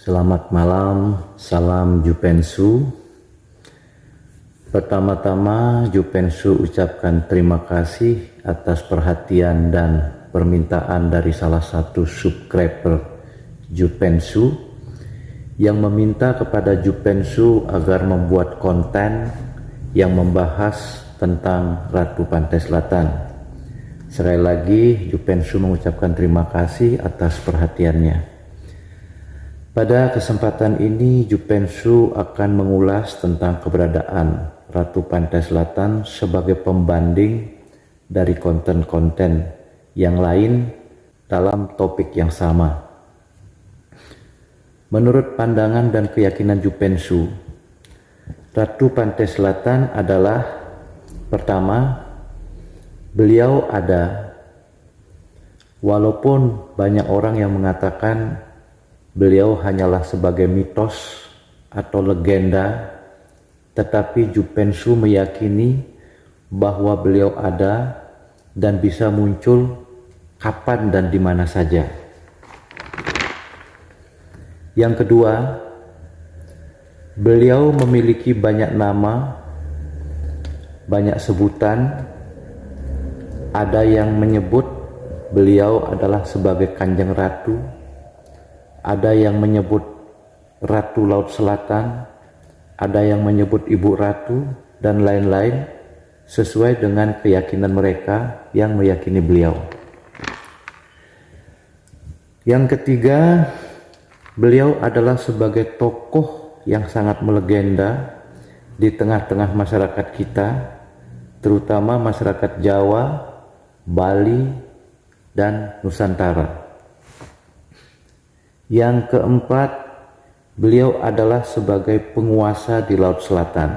Selamat malam, salam Jupensu. Pertama-tama Jupensu ucapkan terima kasih atas perhatian dan permintaan dari salah satu subscriber Jupensu yang meminta kepada Jupensu agar membuat konten yang membahas tentang Ratu Pantai Selatan. Sekali lagi Jupensu mengucapkan terima kasih atas perhatiannya. Pada kesempatan ini Jupensu akan mengulas tentang keberadaan Ratu Pantai Selatan sebagai pembanding dari konten-konten yang lain dalam topik yang sama. Menurut pandangan dan keyakinan Jupensu, Ratu Pantai Selatan adalah pertama, beliau ada. Walaupun banyak orang yang mengatakan beliau hanyalah sebagai mitos atau legenda, tetapi Jupensu meyakini bahwa beliau ada dan bisa muncul kapan dan di mana saja. Yang kedua, beliau memiliki banyak nama, banyak sebutan. Ada yang menyebut beliau adalah sebagai Kanjeng Ratu, ada yang menyebut Ratu Laut Selatan, ada yang menyebut Ibu Ratu, dan lain-lain sesuai dengan keyakinan mereka yang meyakini beliau. Yang ketiga, beliau adalah sebagai tokoh yang sangat melegenda di tengah-tengah masyarakat kita, terutama masyarakat Jawa, Bali, dan Nusantara. Yang keempat, beliau adalah sebagai penguasa di Laut Selatan.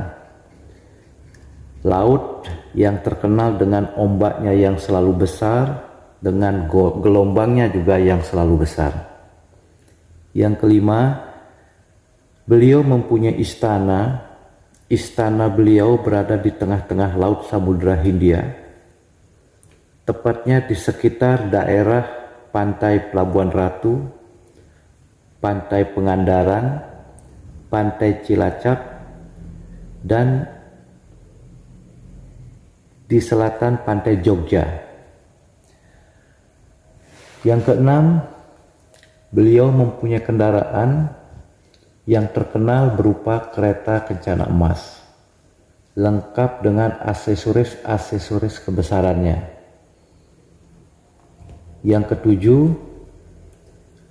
Laut yang terkenal dengan ombaknya yang selalu besar, dengan gelombangnya juga yang selalu besar. Yang kelima, beliau mempunyai istana. Istana beliau berada di tengah-tengah Laut Samudra Hindia, tepatnya di sekitar daerah Pantai Pelabuhan Ratu, Pantai Pengandaran, Pantai Cilacap, dan di selatan Pantai Jogja. Yang keenam, beliau mempunyai kendaraan yang terkenal berupa kereta kencana emas, lengkap dengan aksesoris kebesarannya. Yang ketujuh,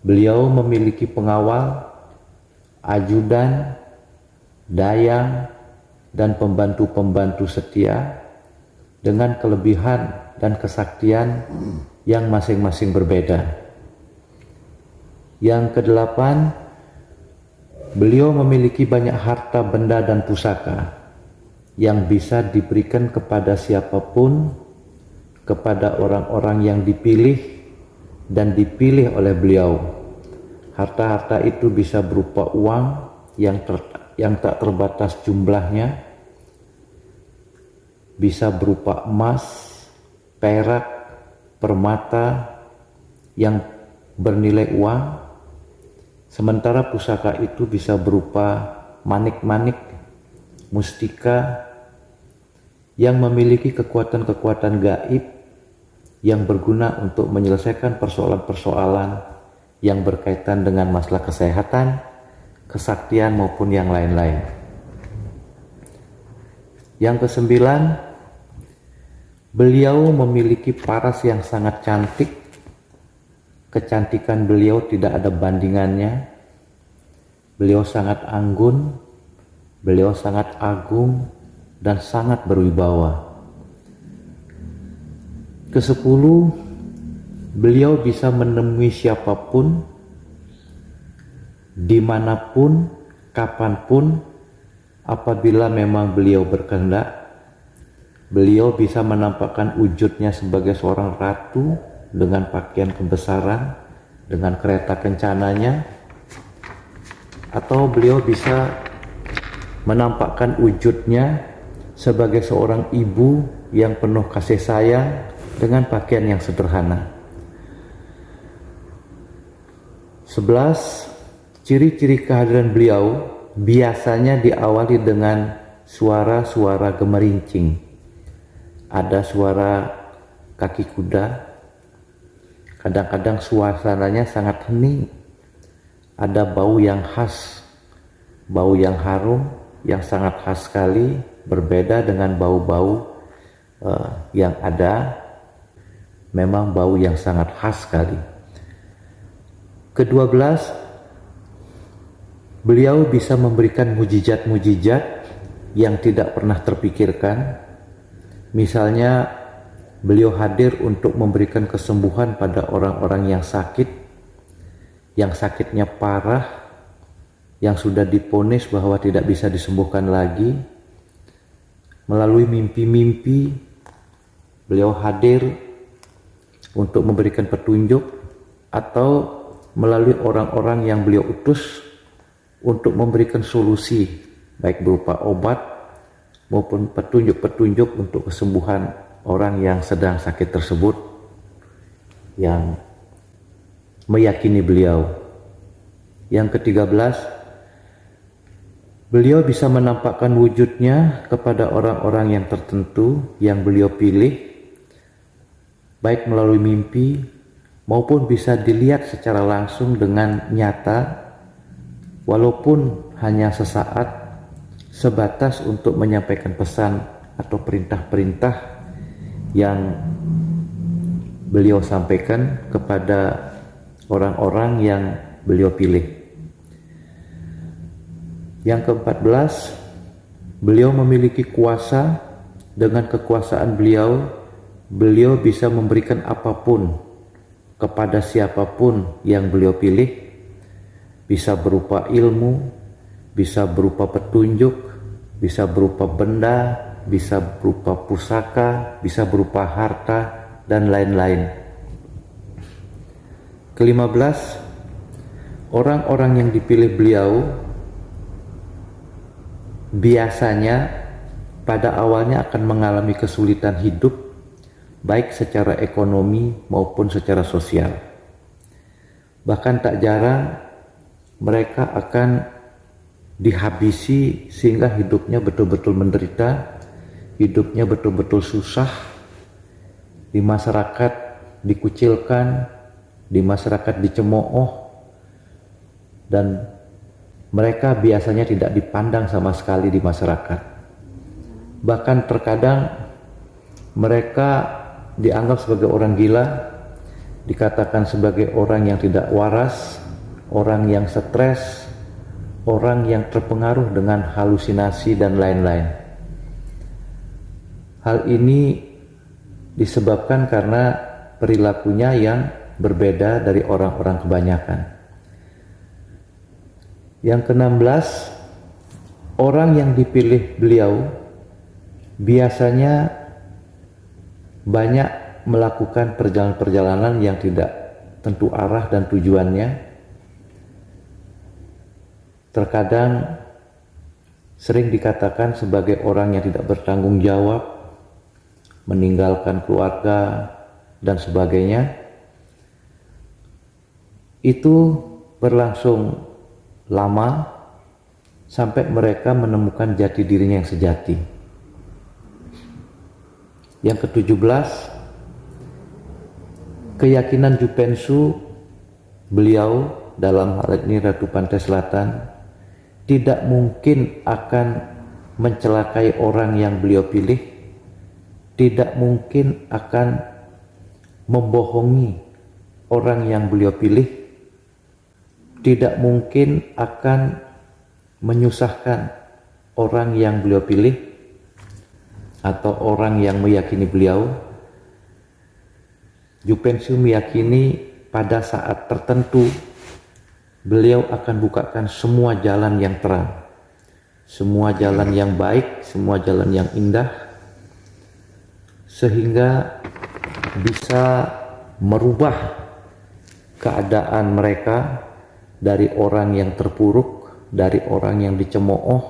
beliau memiliki pengawal, ajudan, dayang, dan pembantu-pembantu setia dengan kelebihan dan kesaktian yang masing-masing berbeda. Yang kedelapan, beliau memiliki banyak harta benda dan pusaka yang bisa diberikan kepada siapapun, kepada orang-orang yang dipilih dan dipilih oleh beliau. Harta-harta itu bisa berupa uang yang tak terbatas jumlahnya, bisa berupa emas, perak, permata yang bernilai uang. Sementara pusaka itu bisa berupa manik-manik, mustika yang memiliki kekuatan-kekuatan gaib yang berguna untuk menyelesaikan persoalan-persoalan yang berkaitan dengan masalah kesehatan, kesaktian, maupun yang lain-lain. Yang kesembilan, beliau memiliki paras yang sangat cantik. Kecantikan beliau tidak ada bandingannya. Beliau sangat anggun, beliau sangat agung, dan sangat berwibawa. Kesepuluh, beliau bisa menemui siapapun, dimanapun, kapanpun, apabila memang beliau berkehendak. Beliau bisa menampakkan wujudnya sebagai seorang ratu dengan pakaian kebesaran, dengan kereta kencananya, atau beliau bisa menampakkan wujudnya sebagai seorang ibu yang penuh kasih sayang dengan pakaian yang sederhana. 11. Ciri-ciri kehadiran beliau biasanya diawali dengan suara-suara gemerincing. Ada suara kaki kuda, kadang-kadang suasananya sangat hening. Ada bau yang khas, bau yang harum, yang sangat khas sekali, berbeda dengan bau-bau yang ada. Memang bau yang sangat khas sekali. Ke-12, beliau bisa memberikan mujizat-mujizat yang tidak pernah terpikirkan. Misalnya, beliau hadir untuk memberikan kesembuhan pada orang-orang yang sakit, yang sakitnya parah, yang sudah divonis bahwa tidak bisa disembuhkan lagi. Melalui mimpi-mimpi, beliau hadir untuk memberikan petunjuk, atau melalui orang-orang yang beliau utus untuk memberikan solusi, baik berupa obat maupun petunjuk-petunjuk untuk kesembuhan orang yang sedang sakit tersebut, yang meyakini beliau. Yang ke-13, beliau bisa menampakkan wujudnya kepada orang-orang yang tertentu yang beliau pilih, baik melalui mimpi maupun bisa dilihat secara langsung dengan nyata, walaupun hanya sesaat, sebatas untuk menyampaikan pesan atau perintah-perintah yang beliau sampaikan kepada orang-orang yang beliau pilih. Yang ke-14, beliau memiliki kuasa. Dengan kekuasaan beliau bisa memberikan apapun kepada siapapun yang beliau pilih, bisa berupa ilmu, bisa berupa petunjuk, bisa berupa benda, bisa berupa pusaka, bisa berupa harta, dan lain-lain. Ke-15, orang-orang yang dipilih beliau biasanya pada awalnya akan mengalami kesulitan hidup, baik secara ekonomi maupun secara sosial. Bahkan tak jarang mereka akan dihabisi sehingga hidupnya betul-betul menderita, hidupnya betul-betul susah, di masyarakat dikucilkan, di masyarakat dicemooh, dan mereka biasanya tidak dipandang sama sekali di masyarakat. Bahkan terkadang mereka dianggap sebagai orang gila, dikatakan sebagai orang yang tidak waras, orang yang stres, orang yang terpengaruh dengan halusinasi dan lain-lain. Hal ini disebabkan karena perilakunya yang berbeda dari orang-orang kebanyakan. Yang ke-16, orang yang dipilih beliau biasanya banyak melakukan perjalanan-perjalanan yang tidak tentu arah dan tujuannya. Terkadang sering dikatakan sebagai orang yang tidak bertanggung jawab, meninggalkan keluarga, dan sebagainya. Itu berlangsung lama sampai mereka menemukan jati dirinya yang sejati. Yang ke-17, keyakinan Jupensu, beliau dalam hal ini Ratu Pantai Selatan, tidak mungkin akan mencelakai orang yang beliau pilih, tidak mungkin akan membohongi orang yang beliau pilih, tidak mungkin akan menyusahkan orang yang beliau pilih atau orang yang meyakini beliau. Jupensu meyakini pada saat tertentu beliau akan bukakan semua jalan yang terang, semua jalan yang baik, semua jalan yang indah, sehingga bisa merubah keadaan mereka dari orang yang terpuruk, dari orang yang dicemooh,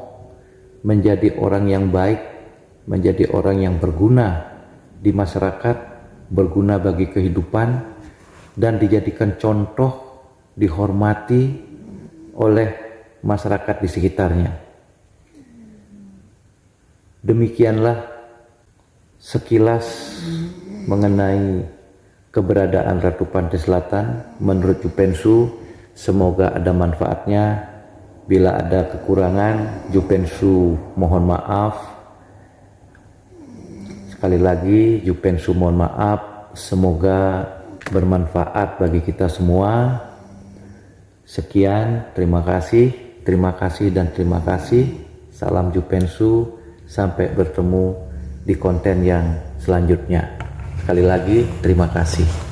menjadi orang yang baik, menjadi orang yang berguna di masyarakat, berguna bagi kehidupan, dan dijadikan contoh, dihormati oleh masyarakat di sekitarnya. Demikianlah sekilas mengenai keberadaan Ratu Pantai Selatan menurut Jupensu. Semoga ada manfaatnya. Bila ada kekurangan, Jupensu mohon maaf. Sekali lagi Jupensu mohon maaf. Semoga bermanfaat bagi kita semua. Sekian, terima kasih dan terima kasih. Salam Jupensu. Sampai bertemu di konten yang selanjutnya. Sekali lagi terima kasih.